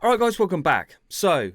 Alright guys, welcome back. So,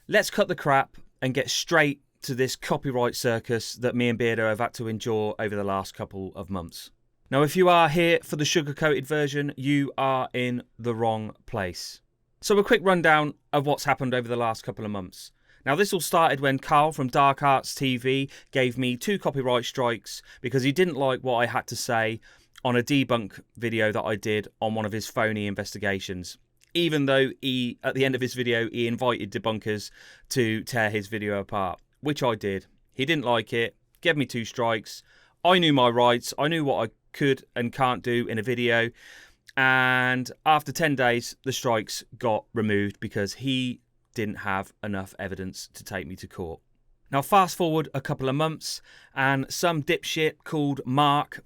let's cut the crap and get straight to this copyright circus that me and Beardo have had to endure over the last couple of months. Now, if you are here for the sugar-coated version, you are in the wrong place. So a quick rundown of what's happened over the last couple of months. Now, this all started when Carl from Dark Arts TV gave me 2 copyright strikes because he didn't like what I had to say on a debunk video that I did on one of his phony investigations. Even though at the end of his video, he invited debunkers to tear his video apart, which I did. He didn't like it, gave me 2 strikes. I knew my rights. I knew what I could and can't do in a video. And after 10 days, the strikes got removed because he didn't have enough evidence to take me to court. Now, fast forward a couple of months, and some dipshit called Mark,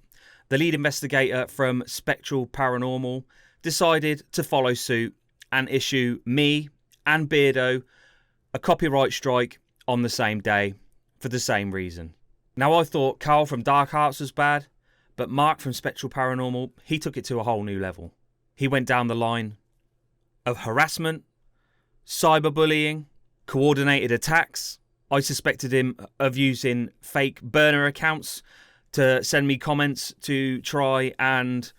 the lead investigator from Spectral Paranormal, decided to follow suit and issue me and Beardo a copyright strike on the same day for the same reason. Now, I thought Carl from Dark Arts was bad, but Mark from Spectral Paranormal, he took it to a whole new level. He went down the line of harassment, cyberbullying, coordinated attacks. I suspected him of using fake burner accounts to send me comments to try and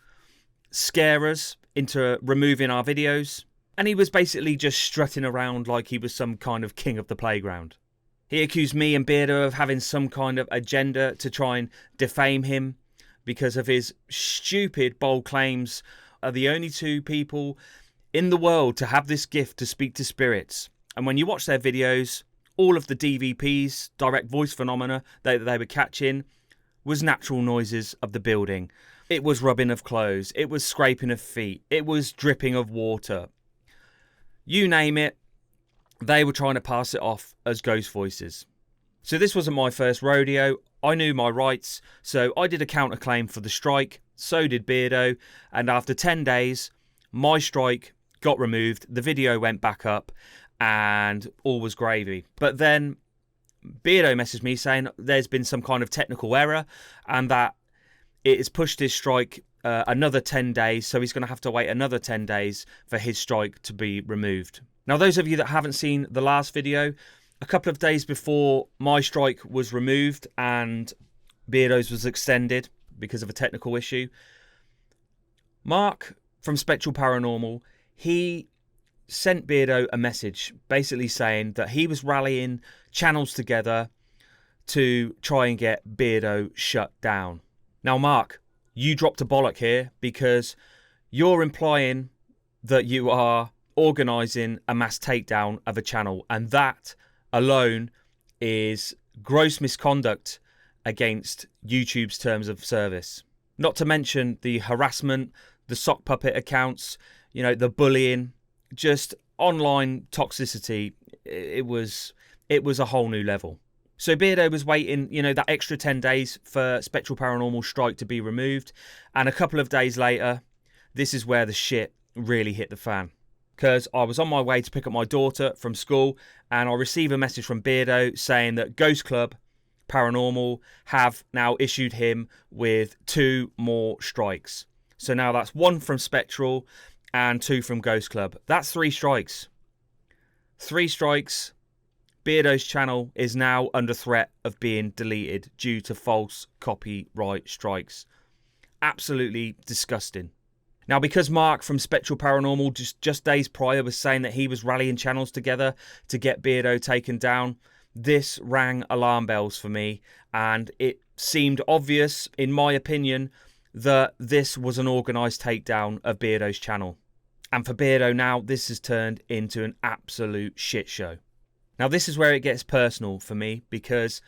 scare us into removing our videos. And he was basically just strutting around like he was some kind of king of the playground. He accused me and Beardo of having some kind of agenda to try and defame him because of his stupid, bold claims are the only 2 people in the world to have this gift to speak to spirits. And when you watch their videos, all of the DVPs, direct voice phenomena that they were catching, was natural noises of the building. It was rubbing of clothes. It was scraping of feet. It was dripping of water. You name it, they were trying to pass it off as ghost voices. So this wasn't my first rodeo. I knew my rights, so I did a counterclaim for the strike. So did Beardo. And after 10 days, my strike got removed. The video went back up and all was gravy. But then Beardo messaged me saying there's been some kind of technical error and that it has pushed his strike another 10 days, so he's going to have to wait another 10 days for his strike to be removed. Now, those of you that haven't seen the last video, a couple of days before my strike was removed and Beardo's was extended because of a technical issue, Mark from Spectral Paranormal, he sent Beardo a message basically saying that he was rallying channels together to try and get Beardo shut down. Now, Mark, you dropped a bollock here because you're implying that you are organising a mass takedown of a channel, and that alone is gross misconduct against YouTube's terms of service. Not to mention the harassment, the sock puppet accounts, the bullying, just online toxicity. It was a whole new level. So Beardo was waiting, that extra 10 days for Spectral Paranormal strike to be removed. And a couple of days later, this is where the shit really hit the fan. Because I was on my way to pick up my daughter from school and I received a message from Beardo saying that Ghost Club Paranormal have now issued him with 2 more strikes. So now that's 1 from Spectral and 2 from Ghost Club. That's 3 strikes. 3 strikes. Beardo's channel is now under threat of being deleted due to false copyright strikes. Absolutely disgusting. Now, because Mark from Spectral Paranormal just days prior was saying that he was rallying channels together to get Beardo taken down, this rang alarm bells for me, and it seemed obvious, in my opinion, that this was an organised takedown of Beardo's channel. And for Beardo now, this has turned into an absolute shit show. Now, this is where it gets personal for me because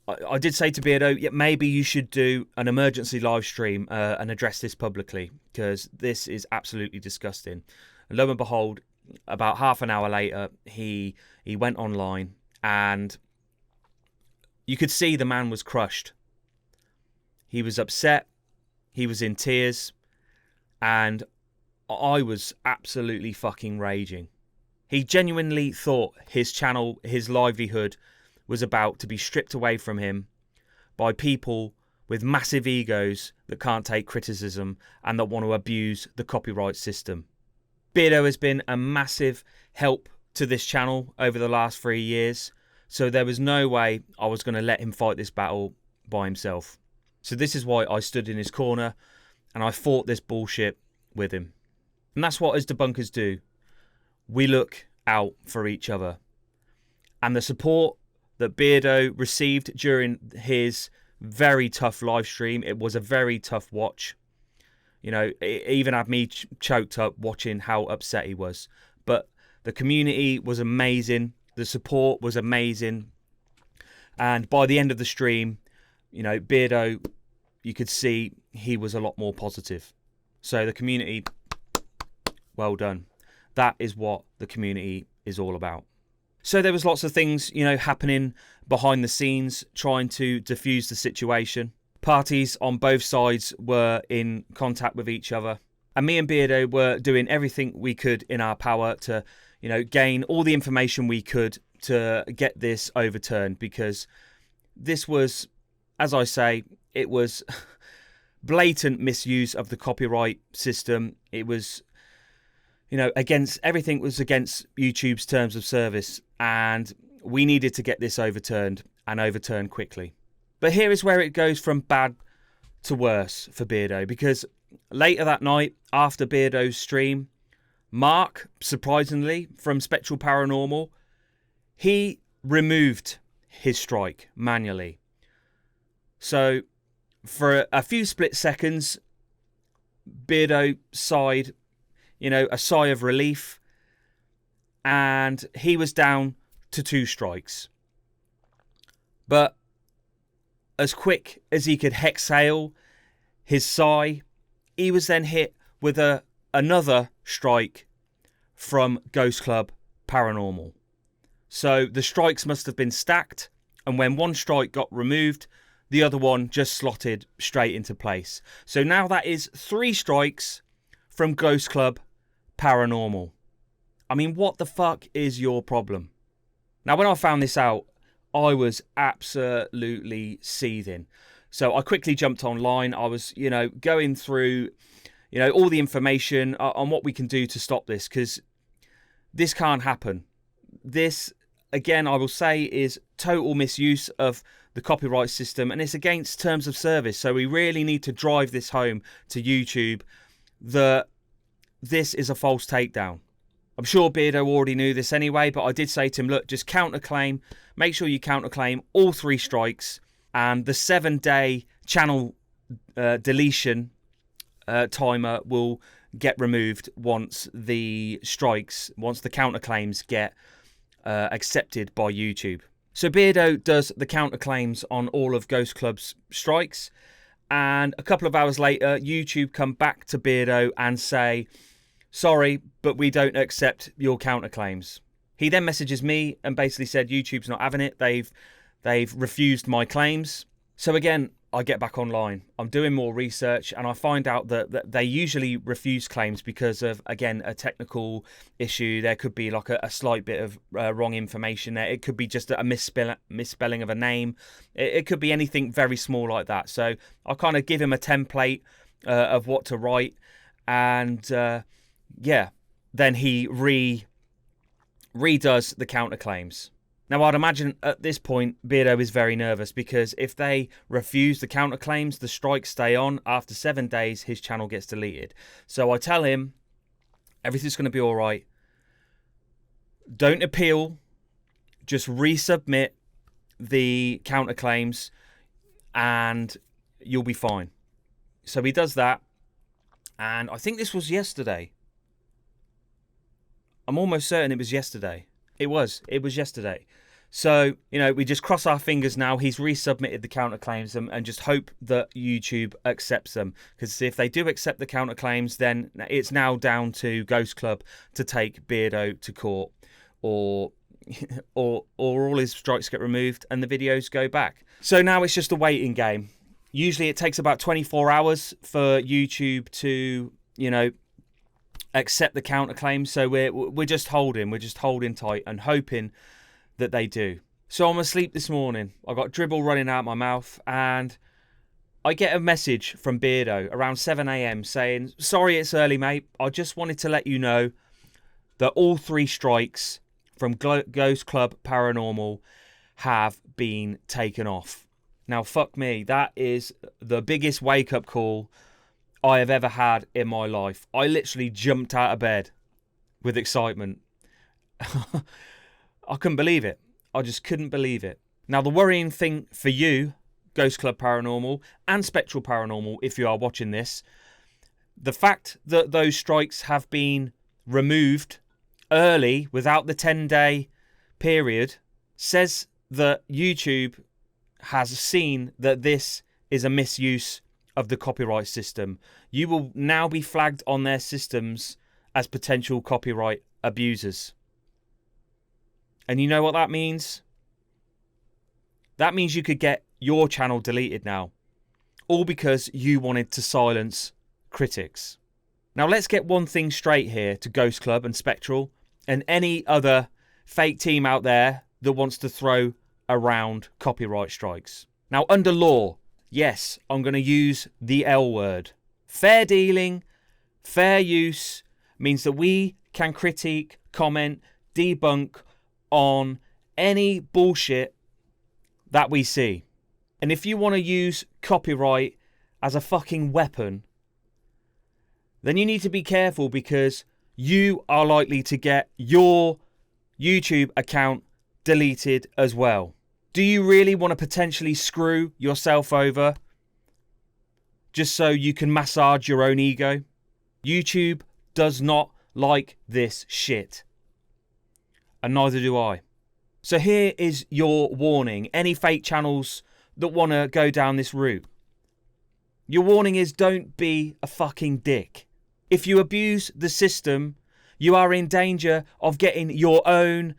I did say to Beardo, yeah, maybe you should do an emergency live stream and address this publicly because this is absolutely disgusting. And lo and behold, about half an hour later, he went online and you could see the man was crushed. He was upset. He was in tears. And I was absolutely fucking raging. He genuinely thought his channel, his livelihood, was about to be stripped away from him by people with massive egos that can't take criticism and that want to abuse the copyright system. Beardo has been a massive help to this channel over the last 3 years, so there was no way I was going to let him fight this battle by himself. So this is why I stood in his corner and I fought this bullshit with him. And that's what us debunkers do. We look out for each other. And the support that Beardo received during his very tough live stream, it was a very tough watch. You know, it even had me choked up watching how upset he was. But the community was amazing. The support was amazing. And by the end of the stream, you know, Beardo, you could see he was a lot more positive. So the community, well done. That is what the community is all about. So there was lots of things, you know, happening behind the scenes, trying to diffuse the situation. Parties on both sides were in contact with each other. And me and Beardo were doing everything we could in our power to, you know, gain all the information we could to get this overturned. Because this was, as I say, it was blatant misuse of the copyright system. It was, you know, against everything was against YouTube's terms of service. And we needed to get this overturned and overturned quickly. But here is where it goes from bad to worse for Beardo, because later that night, after Beardo's stream, Mark, surprisingly, from Spectral Paranormal, he removed his strike manually. So for a few split seconds, Beardo sighed, you know, a sigh of relief, and he was down to 2 strikes. But as quick as he could exhale his sigh, he was then hit with another strike from Ghost Club Paranormal. So the strikes must have been stacked, and when one strike got removed, the other one just slotted straight into place. So now that is 3 strikes from Ghost Club Paranormal. I mean, what the fuck is your problem? Now, when I found this out, I was absolutely seething. So I quickly jumped online. I was, you know, going through, you know, all the information on what we can do to stop this, because this can't happen. This, again, I will say, is total misuse of the copyright system, and it's against terms of service. So we really need to drive this home to YouTube that this is a false takedown. I'm sure Beardo already knew this anyway, but I did say to him, look, just counterclaim. Make sure you counterclaim all 3 strikes, and the 7-day channel deletion timer will get removed once the counterclaims get accepted by YouTube. So Beardo does the counterclaims on all of Ghost Club's strikes, and a couple of hours later, YouTube come back to Beardo and say, sorry, but we don't accept your counterclaims. He then messages me and basically said YouTube's not having it. They've refused my claims. So again, I get back online. I'm doing more research, and I find out that they usually refuse claims because of, again, a technical issue. There could be like a slight bit of wrong information there. It could be just a misspelling of a name. It could be anything very small like that. So I kind of give him a template of what to write, and yeah, then he redoes the counterclaims. Now, I'd imagine at this point, Beardo is very nervous, because if they refuse the counterclaims, the strikes stay on. After 7 days, his channel gets deleted. So I tell him, everything's going to be all right. Don't appeal. Just resubmit the counterclaims, and you'll be fine. So he does that, and I think this was yesterday. I'm almost certain it was yesterday. It was yesterday. So, you know, we just cross our fingers now. He's resubmitted the counterclaims and just hope that YouTube accepts them. Because if they do accept the counterclaims, then it's now down to Ghost Club to take Beardo to court, or all his strikes get removed and the videos go back. So now it's just a waiting game. Usually it takes about 24 hours for YouTube to, you know, accept the counterclaims. So we're just holding tight and hoping that they do. So I'm asleep this morning. I got dribble running out my mouth, and I get a message from Beardo around 7 a.m. saying, sorry it's early, mate. I just wanted to let you know that all 3 strikes from Ghost Club Paranormal have been taken off. Now, fuck me, that is the biggest wake-up call I have ever had in my life. I literally jumped out of bed with excitement. I couldn't believe it. I just couldn't believe it. Now, the worrying thing for you, Ghost Club Paranormal and Spectral Paranormal, if you are watching this, the fact that those strikes have been removed early without the 10-day period says that YouTube has seen that this is a misuse of the copyright system. You will now be flagged on their systems as potential copyright abusers. And you know what that means? That means you could get your channel deleted now. All because you wanted to silence critics. Now let's get one thing straight here to Ghost Club and Spectral and any other fake team out there that wants to throw around copyright strikes. Now, under law, yes, I'm going to use the L word. Fair dealing, fair use means that we can critique, comment, debunk on any bullshit that we see. And if you want to use copyright as a fucking weapon, then you need to be careful, because you are likely to get your YouTube account deleted as well. Do you really want to potentially screw yourself over just so you can massage your own ego? YouTube does not like this shit. And neither do I. So here is your warning. Any fake channels that want to go down this route. Your warning is, don't be a fucking dick. If you abuse the system, you are in danger of getting your own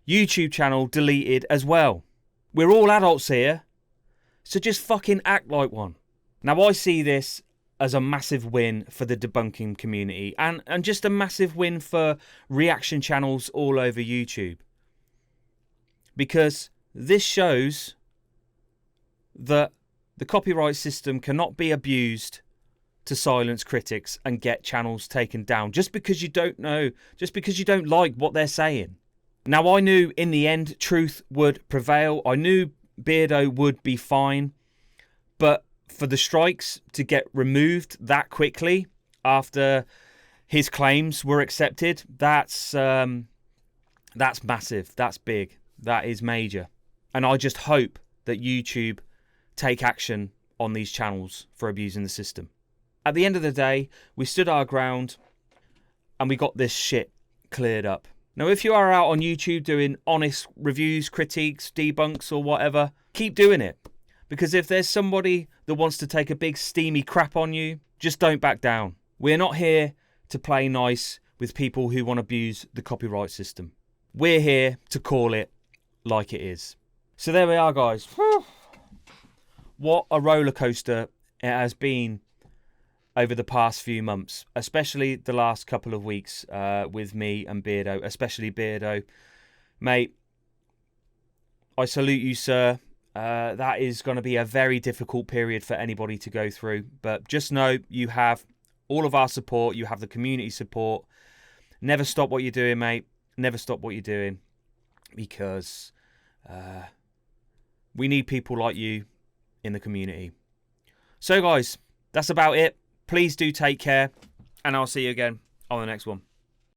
YouTube channel deleted as well. We're all adults here, so just fucking act like one. Now, I see this as a massive win for the debunking community and just a massive win for reaction channels all over YouTube. Because this shows that the copyright system cannot be abused to silence critics and get channels taken down just because you don't know, just because you don't like what they're saying. Now, I knew in the end truth would prevail. I knew Beardo would be fine. But for the strikes to get removed that quickly after his claims were accepted, that's massive. That's big. That is major. And I just hope that YouTube take action on these channels for abusing the system. At the end of the day, we stood our ground and we got this shit cleared up. Now, if you are out on YouTube doing honest reviews, critiques, debunks or whatever, keep doing it. Because if there's somebody that wants to take a big steamy crap on you, just don't back down. We're not here to play nice with people who want to abuse the copyright system. We're here to call it like it is. So there we are, guys. Whew. What a roller coaster it has been over the past few months, especially the last couple of weeks with me and Beardo, especially Beardo. Mate, I salute you, sir. That is going to be a very difficult period for anybody to go through. But just know you have all of our support. You have the community support. Never stop what you're doing, mate. Never stop what you're doing. Because we need people like you in the community. So, guys, that's about it. Please do take care. And I'll see you again on the next one.